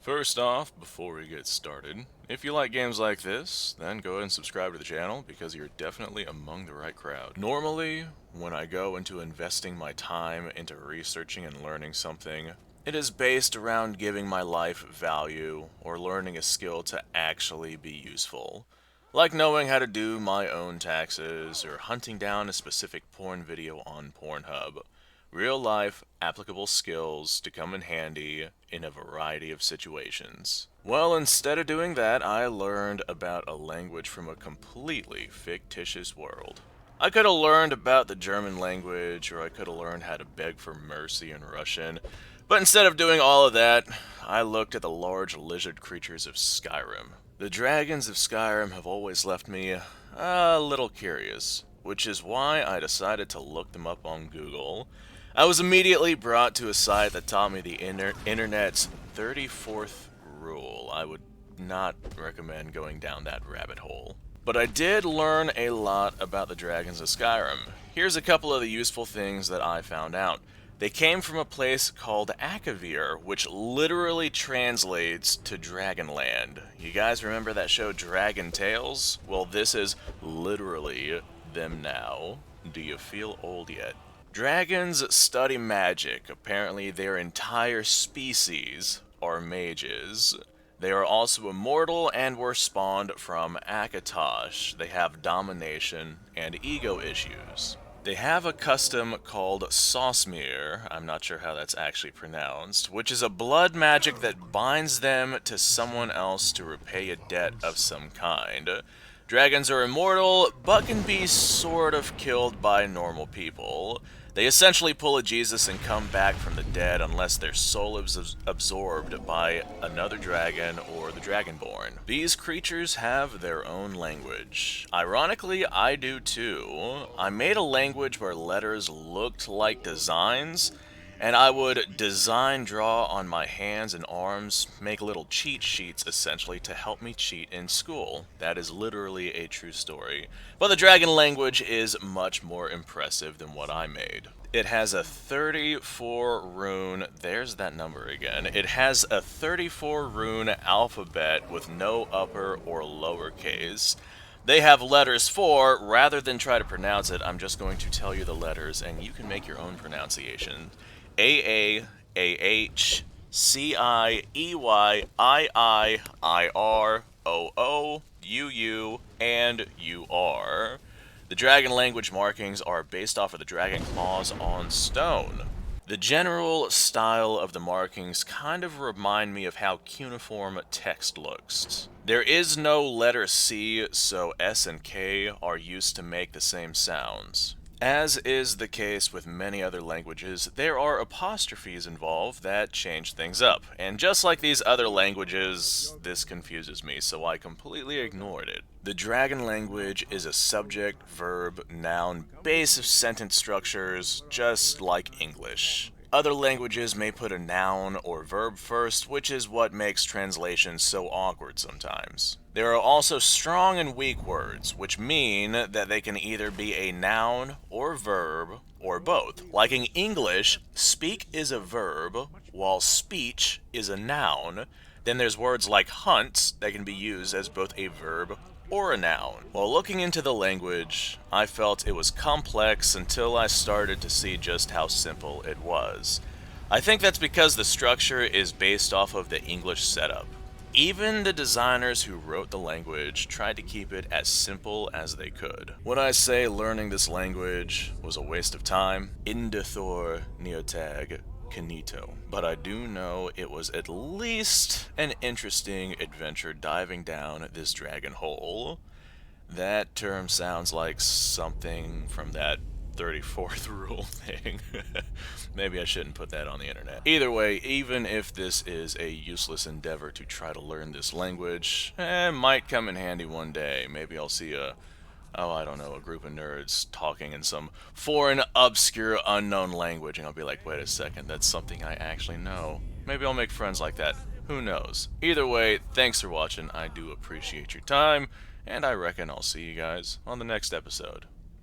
First off, before we get started, if you like games like this, then go ahead and subscribe to the channel because you're definitely among the right crowd. Normally, when I go into investing my time into researching and learning something, it is based around giving my life value or learning a skill to actually be useful. Like knowing how to do my own taxes or hunting down a specific porn video on Pornhub. Real life, applicable skills to come in handy in a variety of situations. Well, instead of doing that, I learned about a language from a completely fictitious world. I could have learned about the German language, or I could have learned how to beg for mercy in Russian, but instead of doing all of that, I looked at the large lizard creatures of Skyrim. The dragons of Skyrim have always left me a little curious, which is why I decided to look them up on Google. I was immediately brought to a site that taught me the internet's 34th rule. I would not recommend going down that rabbit hole. But I did learn a lot about the dragons of Skyrim. Here's a couple of the useful things that I found out. They came from a place called Akavir, which literally translates to Dragonland. You guys remember that show Dragon Tales? Well, this is literally them now. Do you feel old yet? Dragons study magic. Apparently, their entire species are mages. They are also immortal and were spawned from Akatosh. They have domination and ego issues. They have a custom called Sosmir, I'm not sure how that's actually pronounced, which is a blood magic that binds them to someone else to repay a debt of some kind. Dragons are immortal, but can be sort of killed by normal people. They essentially pull a Jesus and come back from the dead unless their soul is absorbed by another dragon or the Dragonborn. These creatures have their own language. Ironically, I do too. I made a language where letters looked like designs, and I would draw on my hands and arms, make little cheat sheets essentially to help me cheat in school. That is literally a true story. But the dragon language is much more impressive than what I made. It has a 34 rune, there's that number again. It has a 34 rune alphabet with no upper or lower case. They have letters for, rather than try to pronounce it, I'm just going to tell you the letters and you can make your own pronunciation. A H C I E Y I R O O U U and U R. The dragon language markings are based off of the dragon claws on stone. The general style of the markings kind of remind me of how cuneiform text looks. There is no letter C, so S and K are used to make the same sounds. As is the case with many other languages, there are apostrophes involved that change things up. And just like these other languages, this confuses me, so I completely ignored it. The dragon language is a subject, verb, noun, base of sentence structures, just like English. Other languages may put a noun or verb first, which is what makes translation so awkward sometimes. There are also strong and weak words, which mean that they can either be a noun or verb or both. Like in English, speak is a verb, while speech is a noun. Then there's words like hunt that can be used as both a verb or a noun. While looking into the language, I felt it was complex until I started to see just how simple it was. I think that's because the structure is based off of the English setup. Even the designers who wrote the language tried to keep it as simple as they could. When I say learning this language was a waste of time, Indithor Neotag Kinito. But I do know it was at least an interesting adventure diving down this dragon hole. That term sounds like something from that 34th rule thing. Maybe I shouldn't put that on the internet. Either way, even if this is a useless endeavor to try to learn this language, it might come in handy one day. Maybe I'll see I don't know, a group of nerds talking in some foreign, obscure, unknown language, and I'll be like, wait a second, that's something I actually know. Maybe I'll make friends like that. Who knows? Either way, thanks for watching. I do appreciate your time, and I reckon I'll see you guys on the next episode.